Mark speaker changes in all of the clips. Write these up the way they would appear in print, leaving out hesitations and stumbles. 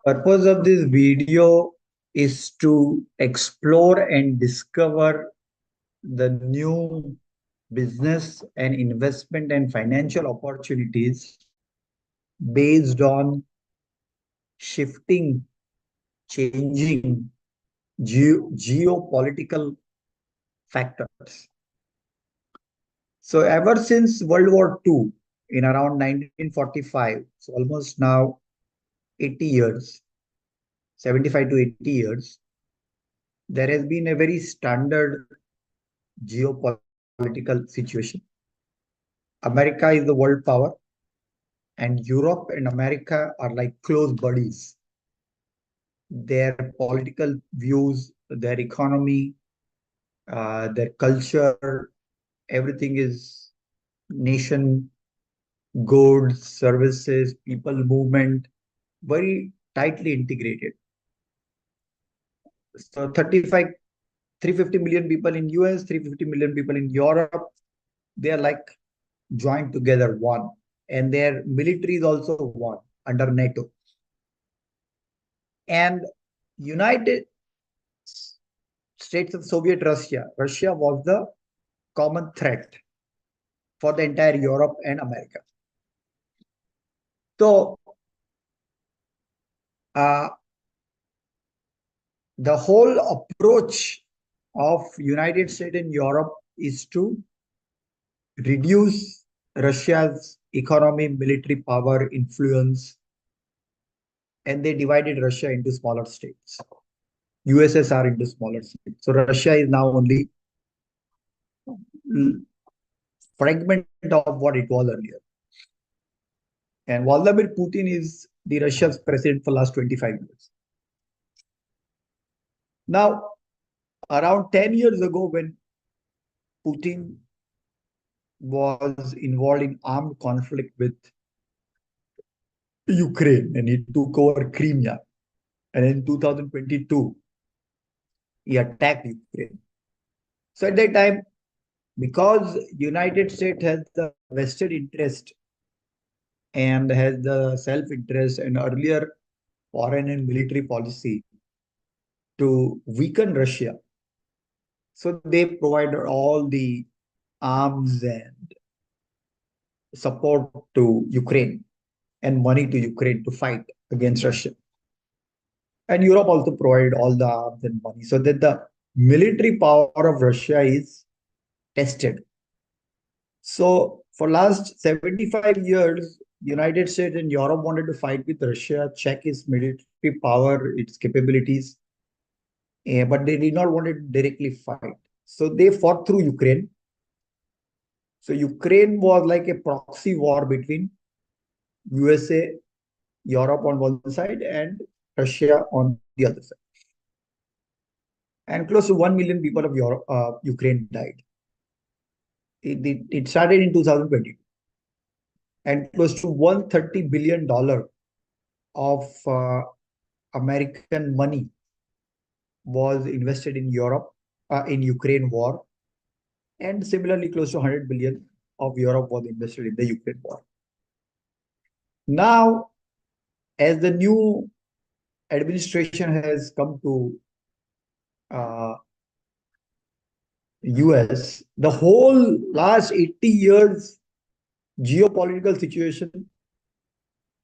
Speaker 1: Purpose of this video is to explore and discover the new business and investment and financial opportunities based on shifting, changing geopolitical factors. So ever since World War II in around 1945, so almost now 80 years, 75 to 80 years, there has been a very standard geopolitical situation. America is the world power, and Europe and America are like close buddies. Their political views, their economy, their culture, everything is nation, goods, services, people movement, very tightly integrated. So 350 million people in US, 350 million people in Europe, they are like joined together one. And their military is also one under NATO. And United States of Soviet Russia was the common threat for the entire Europe and America. So uh, the whole approach of United States and Europe is to reduce Russia's economy, military power, influence, and they divided Russia into smaller states. USSR into smaller states. So Russia is now only fragment of what it was earlier. And Vladimir Putin is the Russia's president for the last 25 years. Now, around 10 years ago, when Putin was involved in armed conflict with Ukraine and he took over Crimea, and in 2022, he attacked Ukraine. So at that time, because United States has the vested interest and has the self-interest and earlier foreign and military policy to weaken Russia. So they provided all the arms and support to Ukraine and money to Ukraine to fight against Russia. And Europe also provided all the arms and money so that the military power of Russia is tested. So for last 75 years, United States and Europe wanted to fight with Russia, check its military power, its capabilities, but they did not want to directly fight. So they fought through Ukraine. So Ukraine was like a proxy war between USA, Europe on one side, and Russia on the other side. And close to 1 million people of Ukraine died. It started in 2022. And close to $130 billion of American money was invested in Europe, in Ukraine war. And similarly, close to 100 billion of Europe was invested in the Ukraine war. Now, as the new administration has come to US, the whole last 80 years geopolitical situation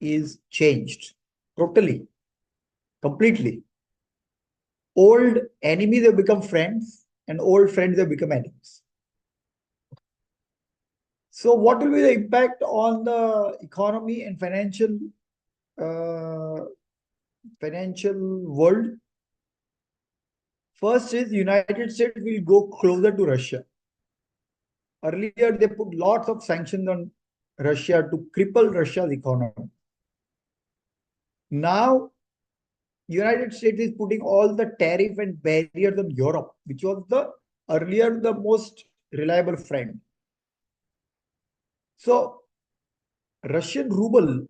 Speaker 1: is changed totally, completely. Old enemies have become friends and old friends have become enemies. So what will be the impact on the economy and financial world? First is United States will go closer to Russia. Earlier, they put lots of sanctions on Russia to cripple Russia's economy. Now, United States is putting all the tariff and barriers on Europe, which was the earlier the most reliable friend. So, Russian ruble,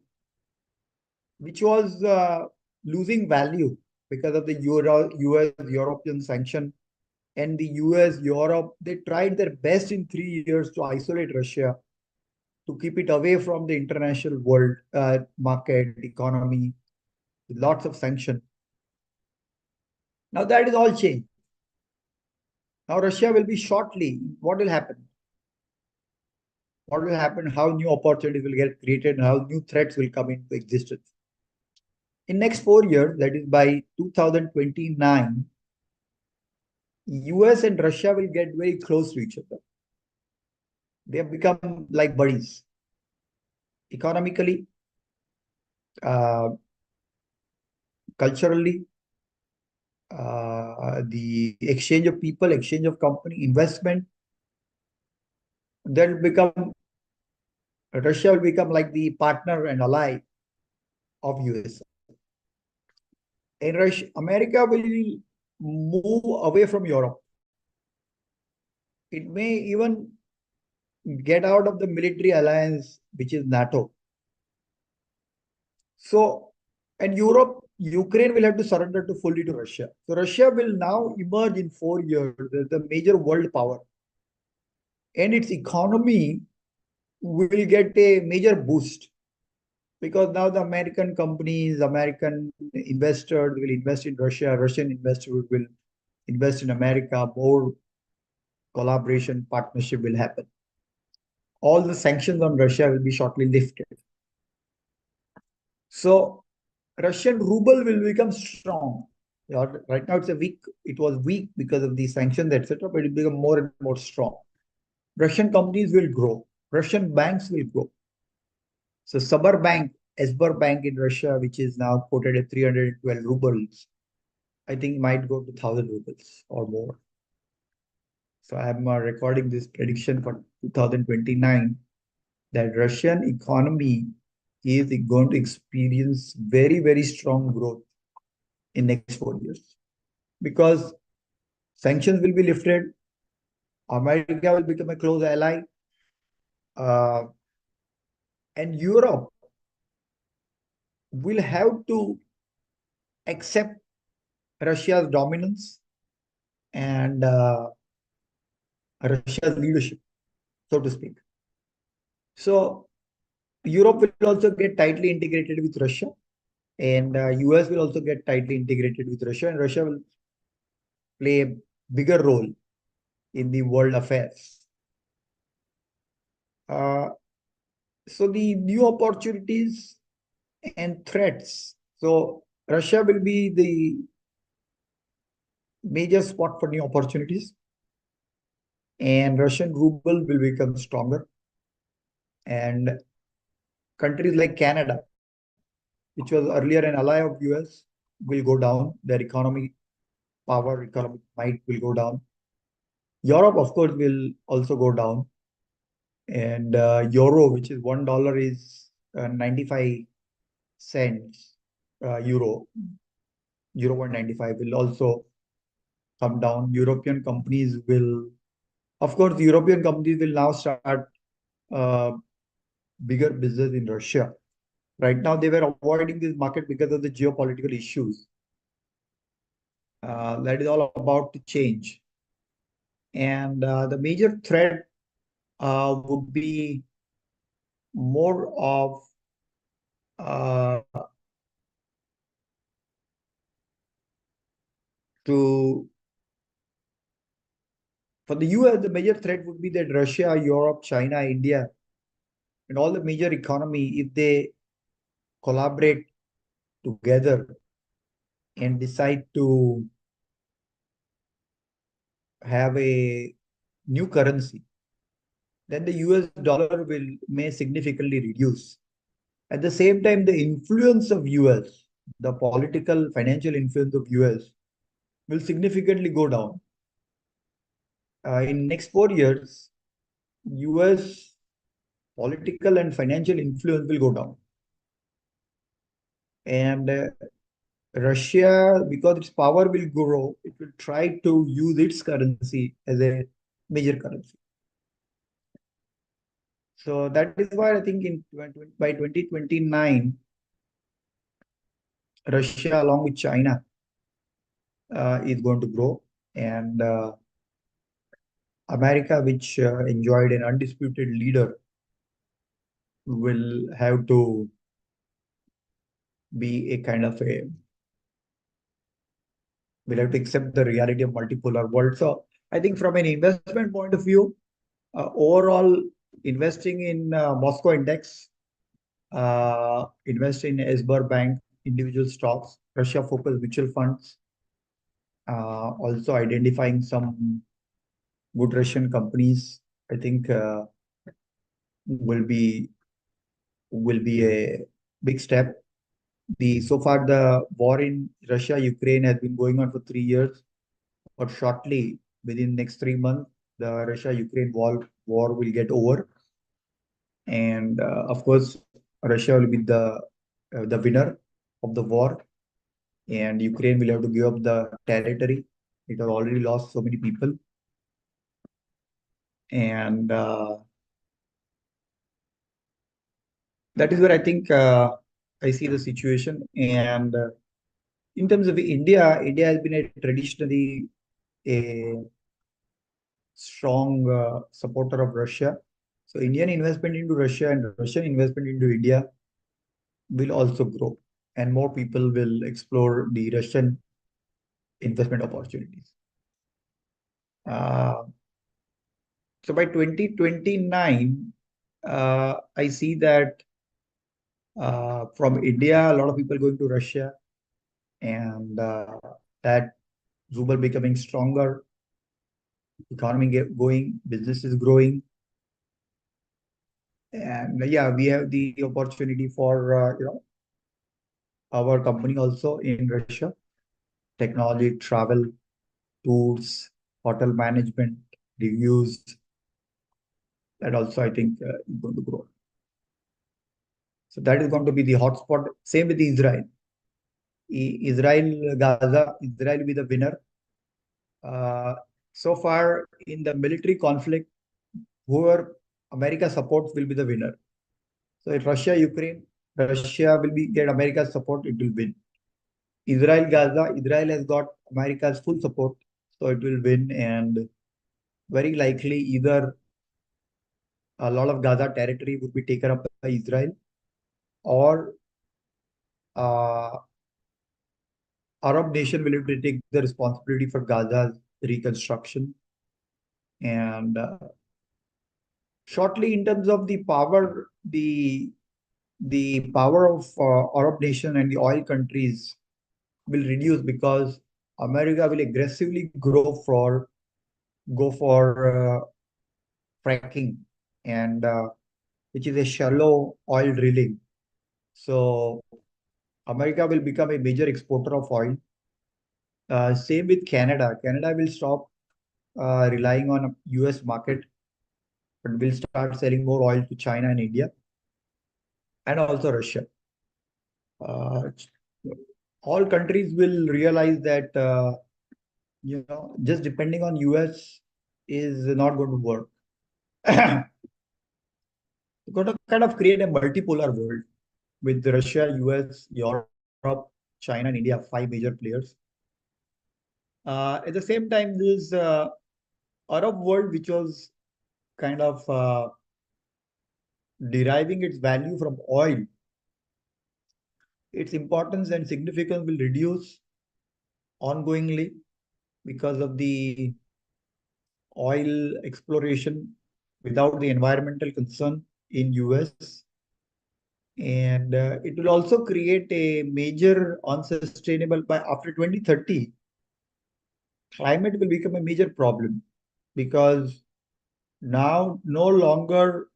Speaker 1: which was losing value because of the US European sanction, and the US, Europe, they tried their best in 3 years to isolate Russia, to keep it away from the international world market economy. with lots of sanctions. Now that is all changed. Now Russia will be shortly. What will happen? What will happen? How new opportunities will get created and how new threats will come into existence. In next 4 years, that is by 2029, US and Russia will get very close to each other. They have become like buddies. Economically, uh, culturally, the exchange of people, exchange of company, investment, they'll become, Russia will become like the partner and ally of US. And Russia, America will move away from Europe. It may even get out of the military alliance, which is NATO. So, and Europe, Ukraine will have to surrender to fully to Russia. So Russia will now emerge in 4 years as the major world power, and its economy will get a major boost because now the American companies, American investors will invest in Russia, Russian investors will invest in America, more collaboration, partnership will happen. All the sanctions on Russia will be shortly lifted. So Russian ruble will become strong. Right now it's a weak, it was weak because of the sanctions, etc., but it will become more and more strong. Russian companies will grow. Russian banks will grow. So Sabar Bank, Sber Bank in Russia, which is now quoted at 312 rubles, I think might go to 1,000 rubles or more. So I'm recording this prediction for 2029 that Russian economy is going to experience very, very strong growth in next 4 years because sanctions will be lifted. America will become a close ally, uh, and Europe will have to accept Russia's dominance and Russia's leadership, so to speak. So Europe will also get tightly integrated with Russia, and US will also get tightly integrated with Russia, and Russia will play a bigger role in the world affairs. Uh, so the new opportunities and threats. So Russia will be the major spot for new opportunities, and Russian ruble will become stronger. And countries like Canada, which was earlier an ally of US, will go down. Their economy power, economic might will go down. Europe, of course, will also go down. And euro, which is $1, is 95 cents. Euro 195 will also come down. European companies will, of course, European companies will now start uh, bigger business in Russia. Right now, they were avoiding this market because of the geopolitical issues. That is all about to change. And the major threat would be more of uh, to for the US, the major threat would be that Russia, Europe, China, India, and all the major economy, if they collaborate together and decide to have a new currency, then the US dollar will may significantly reduce. At the same time, the influence of US, the political financial influence of US will significantly go down. In next 4 years, US political and financial influence will go down. And Russia, because its power will grow, it will try to use its currency as a major currency. So that is why I think by 2029, Russia along with China is going to grow, and America, which enjoyed an undisputed leader, will have to be a kind of a, we'll have to accept the reality of multipolar world. So I think from an investment point of view, overall investing in Moscow index, invest in Esber Bank, individual stocks, Russia-focused mutual funds, also identifying some good Russian companies, I think will be will be a big step. The so far the war in Russia Ukraine has been going on for 3 years, but shortly within next 3 months the Russia Ukraine war will get over, and of course Russia will be the winner of the war, and Ukraine will have to give up the territory. It has already lost so many people, and that is where I think I see the situation. And in terms of India, India has been a traditionally a strong supporter of Russia. So Indian investment into Russia and Russian investment into India will also grow, and more people will explore the Russian investment opportunities. Uh, so by 2029, I see that from India, a lot of people going to Russia, and that ruble becoming stronger, economy going, business is growing, and yeah, we have the opportunity for our company also in Russia, technology, travel, tours, hotel management, reviews. That also I think is going to grow. So that is going to be the hotspot. Same with Israel. Israel, Gaza, Israel will be the winner. So far in the military conflict, whoever America supports will be the winner. So if Russia, Ukraine, Russia will be get America's support, it will win. Israel, Gaza, Israel has got America's full support, so it will win. And very likely either a lot of Gaza territory would be taken up by Israel, or uh, Arab nation will have to take the responsibility for Gaza's reconstruction. And shortly, in terms of the power, the power of Arab nation and the oil countries will reduce, because America will aggressively go for fracking, and which is a shallow oil drilling. So America will become a major exporter of oil. Same with Canada. Canada will stop relying on US market, but will start selling more oil to China and India, and also Russia. Uh, all countries will realize that just depending on US is not going to work. We're going to kind of create a multipolar world with Russia, US, Europe, China, and India, five major players. At the same time, this Arab world, which was kind of deriving its value from oil, its importance and significance will reduce ongoingly because of the oil exploration without the environmental concern in US. And it will also create a major unsustainable, by after 2030, climate will become a major problem, because now no longer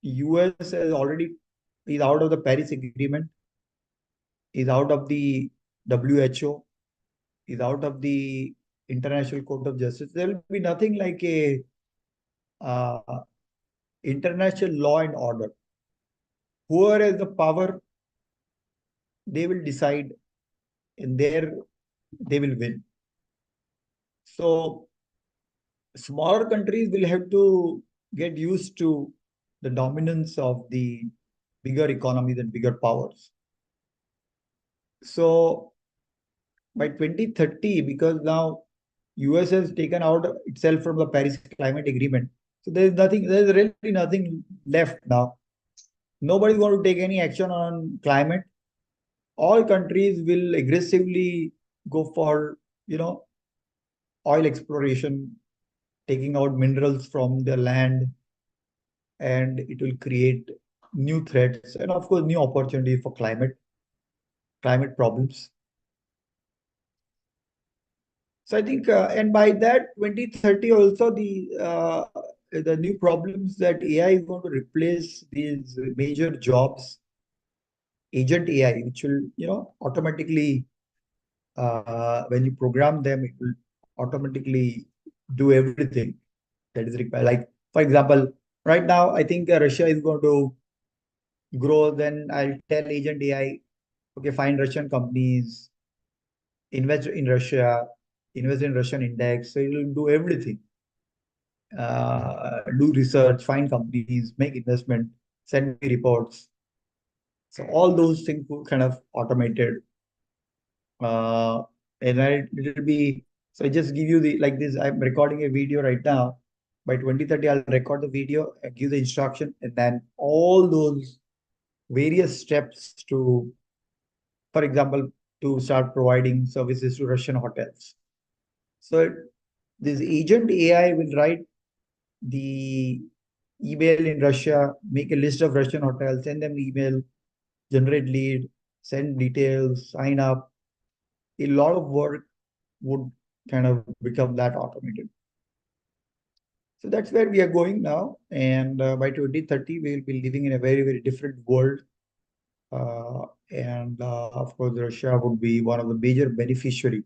Speaker 1: US has already is out of the Paris Agreement, is out of the WHO, is out of the International Court of Justice. There will be nothing like a uh, international law and order. Whoever has the power, they will decide, and there they will win. So smaller countries will have to get used to the dominance of the bigger economies and bigger powers. So by 2030, because now US has taken out itself from the Paris Climate Agreement, so there's really nothing left now. Nobody's going to take any action on climate. all countries will aggressively go for, oil exploration, taking out minerals from the land, and it will create new threats and of course new opportunities for climate problems. So I think, and by that 2030 also the new problems that AI is going to replace these major jobs, agent AI, which will automatically, when you program them, it will automatically do everything that is required. Like for example, right now I think Russia is going to grow. Then I'll tell agent AI, okay, find Russian companies, invest in Russia, invest in Russian index. So it will do everything. Do research, find companies, make investment, send me reports. So all those things were kind of automated. Uh, and it'll be, so I just give you the, like this, I'm recording a video right now. By 2030, I'll record the video and give the instruction, and then all those various steps to, for example, to start providing services to Russian hotels. So this agent AI will write the email in Russia, make a list of Russian hotels, send them email, generate lead, send details, sign up. A lot of work would kind of become that automated. So that's where we are going now. And by 2030, we will be living in a very, very different world. And of course, Russia would be one of the major beneficiary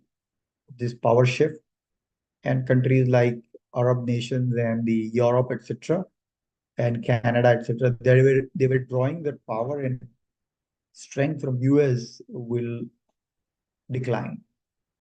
Speaker 1: of this power shift. And countries like Arab nations and the Europe, etc., and Canada, etc., they were drawing their power and strength from US will decline.